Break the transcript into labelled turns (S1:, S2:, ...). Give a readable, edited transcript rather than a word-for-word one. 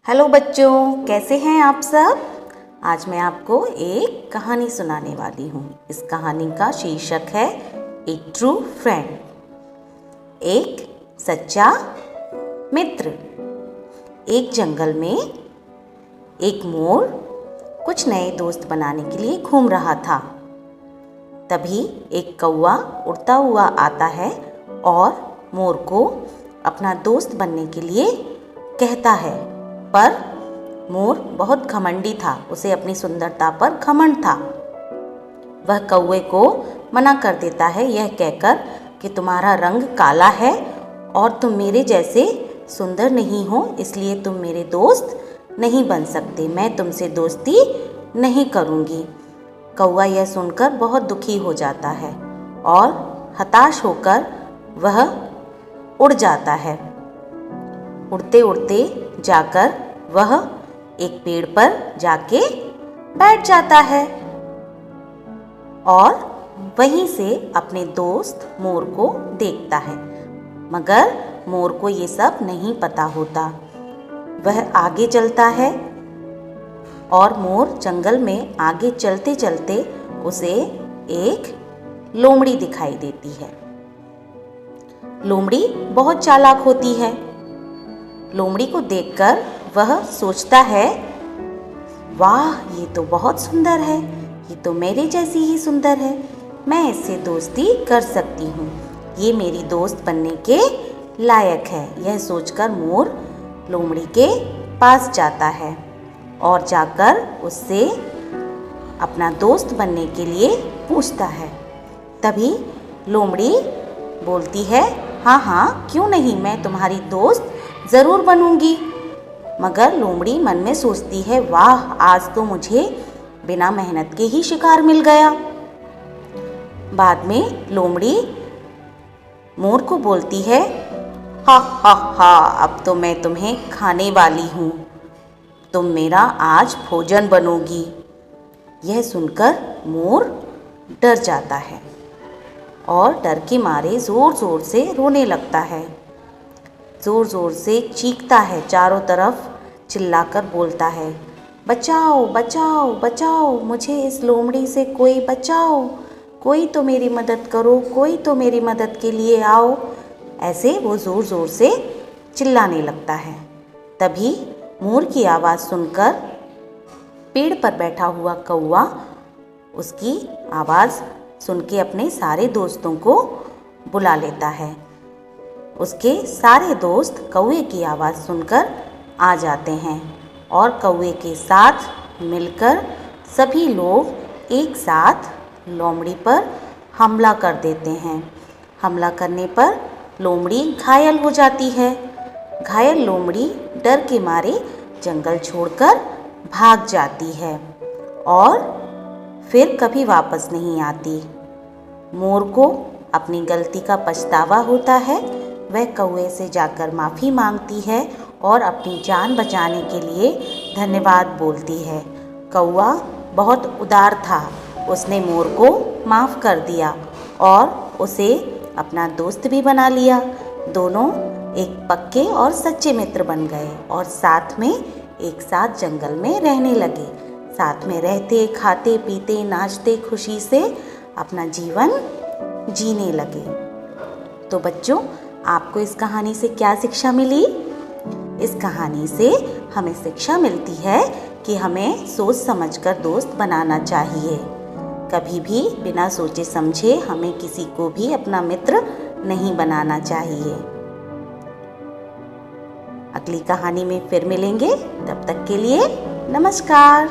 S1: Hello बच्चों, कैसे हैं आप सब। आज मैं आपको एक कहानी सुनाने वाली हूँ। इस कहानी का शीर्षक है ए ट्रू फ्रेंड। एक सच्चा मित्र। एक जंगल में एक मोर कुछ नए दोस्त बनाने के लिए घूम रहा था। तभी एक कौवा उड़ता हुआ आता है और मोर को अपना दोस्त बनने के लिए कहता है। पर मोर बहुत घमंडी था, उसे अपनी सुंदरता पर घमंड था। वह कौवे को मना कर देता है, यह कहकर कि तुम्हारा रंग काला है और तुम मेरे जैसे सुंदर नहीं हो, इसलिए तुम मेरे दोस्त नहीं बन सकते। मैं तुमसे दोस्ती नहीं करूँगी। कौवा यह सुनकर बहुत दुखी हो जाता है और हताश होकर वह उड़ जाता है। उड़ते उड़ते जाकर वह एक पेड़ पर जाके बैठ जाता है और वहीं से अपने दोस्त मोर को देखता है। मगर मोर को ये सब नहीं पता होता। वह आगे चलता है और मोर जंगल में आगे चलते चलते उसे एक लोमड़ी दिखाई देती है। लोमड़ी बहुत चालाक होती है। लोमड़ी को देखकर वह सोचता है, वाह, ये तो बहुत सुंदर है, ये तो मेरे जैसी ही सुंदर है, मैं इससे दोस्ती कर सकती हूँ, ये मेरी दोस्त बनने के लायक है। यह सोचकर मोर लोमड़ी के पास जाता है और जाकर उससे अपना दोस्त बनने के लिए पूछता है। तभी लोमड़ी बोलती है, हाँ हाँ, क्यों नहीं, मैं तुम्हारी दोस्त ज़रूर बनूंगी। मगर लोमड़ी मन में सोचती है, वाह, आज तो मुझे बिना मेहनत के ही शिकार मिल गया। बाद में लोमड़ी मोर को बोलती है, हा हा हा, अब तो मैं तुम्हें खाने वाली हूँ, तुम मेरा आज भोजन बनोगी। यह सुनकर मोर डर जाता है और डर के मारे ज़ोर ज़ोर से रोने लगता है। ज़ोर ज़ोर से चीखता है, चारों तरफ चिल्लाकर बोलता है, बचाओ बचाओ बचाओ, मुझे इस लोमड़ी से कोई बचाओ, कोई तो मेरी मदद करो, कोई तो मेरी मदद के लिए आओ। ऐसे वो ज़ोर ज़ोर से चिल्लाने लगता है। तभी मोर की आवाज़ सुनकर पेड़ पर बैठा हुआ कौवा उसकी आवाज़ सुन के अपने सारे दोस्तों को बुला लेता है। उसके सारे दोस्त कौवे की आवाज़ सुनकर आ जाते हैं और कौवे के साथ मिलकर सभी लोग एक साथ लोमड़ी पर हमला कर देते हैं। हमला करने पर लोमड़ी घायल हो जाती है। घायल लोमड़ी डर के मारे जंगल छोड़कर भाग जाती है और फिर कभी वापस नहीं आती। मोर को अपनी गलती का पछतावा होता है। वह कौवे से जाकर माफ़ी मांगती है और अपनी जान बचाने के लिए धन्यवाद बोलती है। कौवा बहुत उदार था, उसने मोर को माफ़ कर दिया और उसे अपना दोस्त भी बना लिया। दोनों एक पक्के और सच्चे मित्र बन गए और साथ में एक साथ जंगल में रहने लगे। साथ में रहते, खाते, पीते, नाचते, खुशी से अपना जीवन जीने लगे। तो बच्चों, आपको इस कहानी से क्या शिक्षा मिली? इस कहानी से हमें शिक्षा मिलती है कि हमें सोच समझकर दोस्त बनाना चाहिए। कभी भी बिना सोचे समझे हमें किसी को भी अपना मित्र नहीं बनाना चाहिए। अगली कहानी में फिर मिलेंगे, तब तक के लिए नमस्कार।